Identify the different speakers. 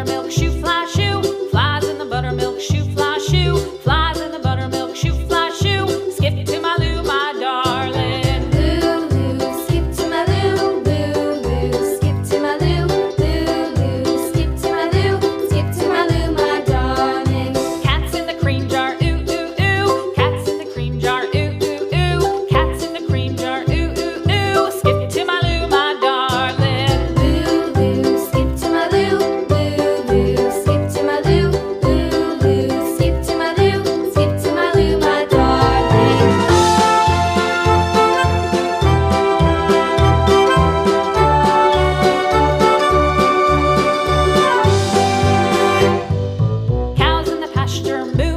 Speaker 1: buttermilk shoe, fly shoe. Flies in the buttermilk shoe, fly shoe. Flies in the buttermilk shoe, fly shoe. Skip to my Lou, my darling.
Speaker 2: Lou, skip to my Lou. Lou, skip to my Lou. Lou, skip to my Lou. Skip to my Lou, my darling.
Speaker 1: Cat's in the cream jar, ooh, ooh, ooh. Cat's in the cream jar, ooh, ooh, ooh. Cat's in the cream jar, ooh, ooh, ooh. Skip to my Lou, my darling.
Speaker 2: Lou, skip to my Lou. Lou, skip to my Lou. Lou, skip to my Lou. Skip to my Lou, my darling.
Speaker 1: Cows in the pasture, moo,